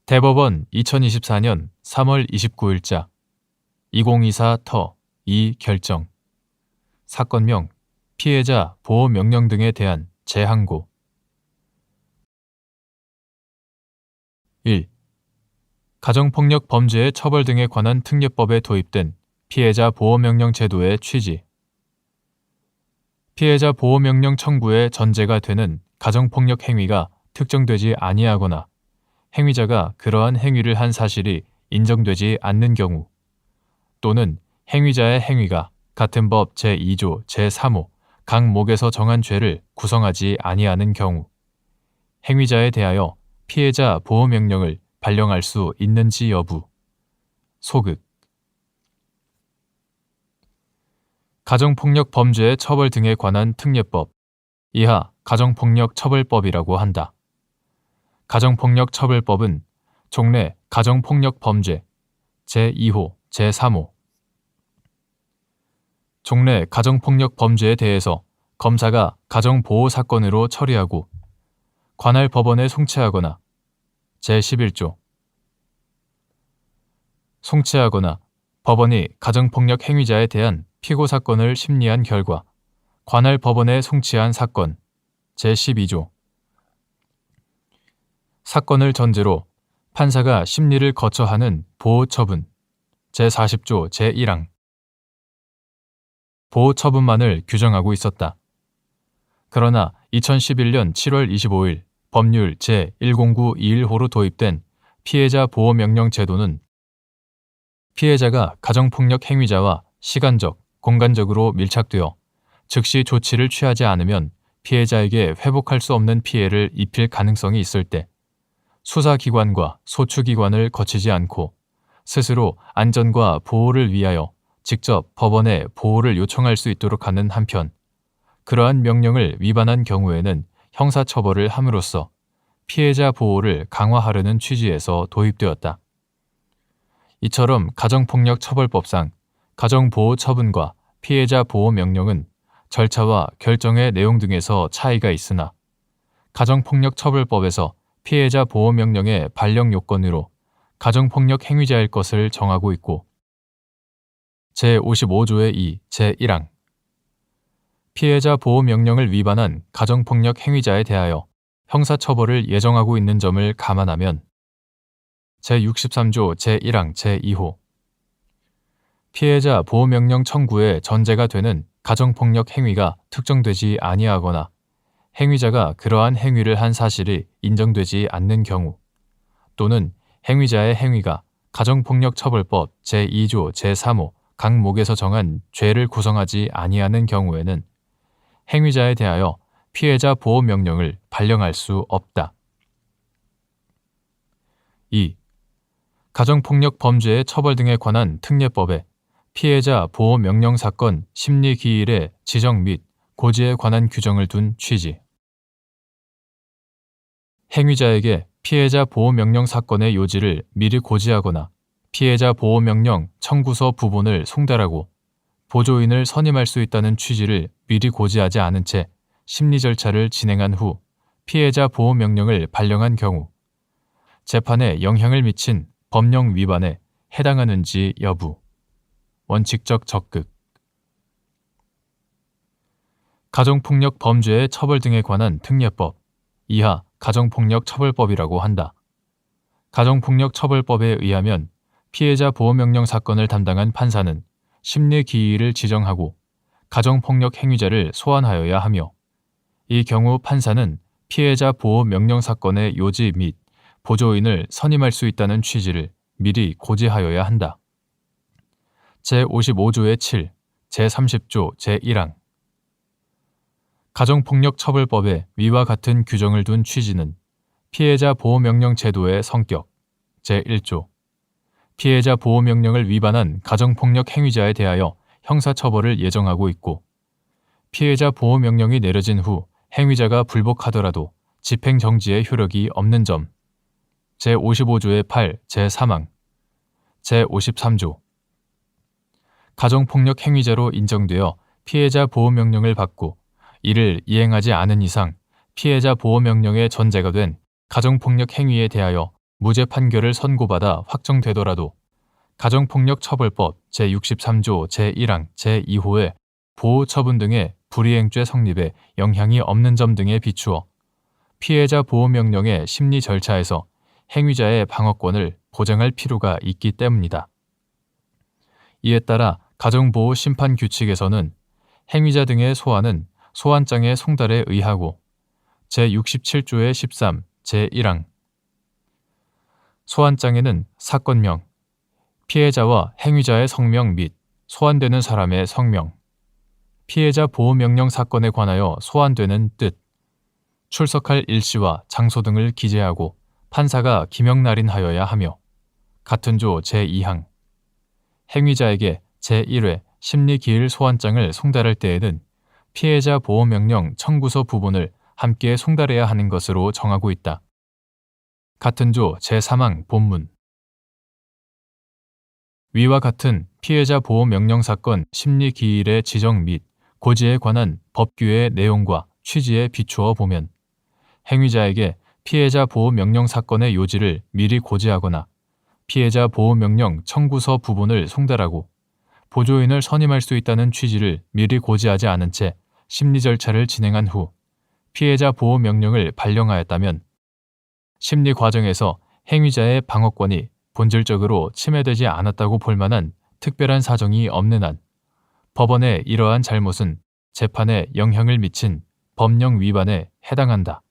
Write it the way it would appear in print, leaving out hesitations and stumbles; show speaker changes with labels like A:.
A: 대법원 2024년 3월 29일자 2024-터2 결정. 사건명 피해자 보호명령 등에 대한 재항고. 1. 가정폭력 범죄의 처벌 등에 관한 특례법에 도입된 피해자 보호명령 제도의 취지. 피해자 보호명령 청구의 전제가 되는 가정폭력 행위가 특정되지 아니하거나 행위자가 그러한 행위를 한 사실이 인정되지 않는 경우, 또는 행위자의 행위가 같은 법 제2조 제3호 각 목에서 정한 죄를 구성하지 아니하는 경우, 행위자에 대하여 피해자 보호명령을 발령할 수 있는지 여부. 소극. 가정폭력 범죄의 처벌 등에 관한 특례법, 이하 가정폭력 처벌법이라고 한다. 가정폭력 처벌법은 종래 가정폭력 범죄 제2호, 제3호 종래 가정폭력 범죄에 대해서 검사가 가정보호 사건으로 처리하고 관할 법원에 송치하거나 제11조 송치하거나 법원이 가정폭력 행위자에 대한 피고 사건을 심리한 결과 관할 법원에 송치한 사건 제12조 사건을 전제로 판사가 심리를 거쳐 하는 보호처분 제40조 제1항 보호처분만을 규정하고 있었다. 그러나 2011년 7월 25일 법률 제10921호로 도입된 피해자 보호명령 제도는 피해자가 가정폭력 행위자와 시간적, 공간적으로 밀착되어 즉시 조치를 취하지 않으면 피해자에게 회복할 수 없는 피해를 입힐 가능성이 있을 때 수사기관과 소추기관을 거치지 않고 스스로 안전과 보호를 위하여 직접 법원에 보호를 요청할 수 있도록 하는 한편, 그러한 명령을 위반한 경우에는 형사처벌을 함으로써 피해자 보호를 강화하려는 취지에서 도입되었다. 이처럼 가정폭력 처벌법상 가정보호처분과 피해자 보호명령은 절차와 결정의 내용 등에서 차이가 있으나 가정폭력 처벌법에서 피해자 보호명령의 발령 요건으로 가정폭력 행위자일 것을 정하고 있고 제55조의 2, 제1항 피해자 보호명령을 위반한 가정폭력 행위자에 대하여 형사처벌을 예정하고 있는 점을 감안하면 제63조 제1항 제2호 피해자 보호명령 청구의 전제가 되는 가정폭력 행위가 특정되지 아니하거나 행위자가 그러한 행위를 한 사실이 인정되지 않는 경우, 또는 행위자의 행위가 가정폭력처벌법 제2조 제3호 각 목에서 정한 죄를 구성하지 아니하는 경우에는 행위자에 대하여 피해자 보호명령을 발령할 수 없다. 2. 가정폭력 범죄의 처벌 등에 관한 특례법에 피해자 보호명령 사건 심리기일의 지정 및 고지에 관한 규정을 둔 취지. 행위자에게 피해자 보호명령 사건의 요지를 미리 고지하거나 피해자 보호명령 청구서 부본을 송달하고 보조인을 선임할 수 있다는 취지를 미리 고지하지 않은 채 심리 절차를 진행한 후 피해자 보호명령을 발령한 경우 재판에 영향을 미친 법령 위반에 해당하는지 여부. 원칙적 적극. 가정폭력 범죄의 처벌 등에 관한 특례법, 이하 가정폭력 처벌법이라고 한다. 가정폭력 처벌법에 의하면 피해자 보호명령 사건을 담당한 판사는 심리기일을 지정하고 가정폭력 행위자를 소환하여야 하며, 이 경우 판사는 피해자 보호명령 사건의 요지 및 보조인을 선임할 수 있다는 취지를 미리 고지하여야 한다. 제55조의 7, 제30조 제1항 가정폭력처벌법에 위와 같은 규정을 둔 취지는 피해자 보호명령 제도의 성격, 제1조 피해자 보호명령을 위반한 가정폭력 행위자에 대하여 형사처벌을 예정하고 있고, 피해자 보호명령이 내려진 후 행위자가 불복하더라도 집행정지의 효력이 없는 점, 제55조의 8, 제3항, 제53조 가정폭력 행위자로 인정되어 피해자 보호명령을 받고 이를 이행하지 않은 이상 피해자 보호명령의 전제가 된 가정폭력 행위에 대하여 무죄 판결을 선고받아 확정되더라도 가정폭력처벌법 제63조 제1항 제2호의 보호처분 등의 불이행죄 성립에 영향이 없는 점 등에 비추어 피해자 보호명령의 심리 절차에서 행위자의 방어권을 보장할 필요가 있기 때문이다. 이에 따라 가정보호심판규칙에서는 행위자 등의 소환은 소환장의 송달에 의하고 제67조의 13 제1항 소환장에는 사건명, 피해자와 행위자의 성명 및 소환되는 사람의 성명, 피해자 보호명령 사건에 관하여 소환되는 뜻, 출석할 일시와 장소 등을 기재하고 판사가 기명날인하여야 하며 같은 조 제2항 행위자에게 제1회 심리기일 소환장을 송달할 때에는 피해자 보호명령 청구서 부분을 함께 송달해야 하는 것으로 정하고 있다. 같은 조 제3항 본문 위와 같은 피해자 보호명령 사건 심리기일의 지정 및 고지에 관한 법규의 내용과 취지에 비추어 보면 행위자에게 피해자 보호명령 사건의 요지를 미리 고지하거나 피해자 보호명령 청구서 부분을 송달하고 보조인을 선임할 수 있다는 취지를 미리 고지하지 않은 채 심리 절차를 진행한 후 피해자 보호명령을 발령하였다면 심리 과정에서 행위자의 방어권이 본질적으로 침해되지 않았다고 볼 만한 특별한 사정이 없는 한 법원의 이러한 잘못은 재판에 영향을 미친 법령 위반에 해당한다.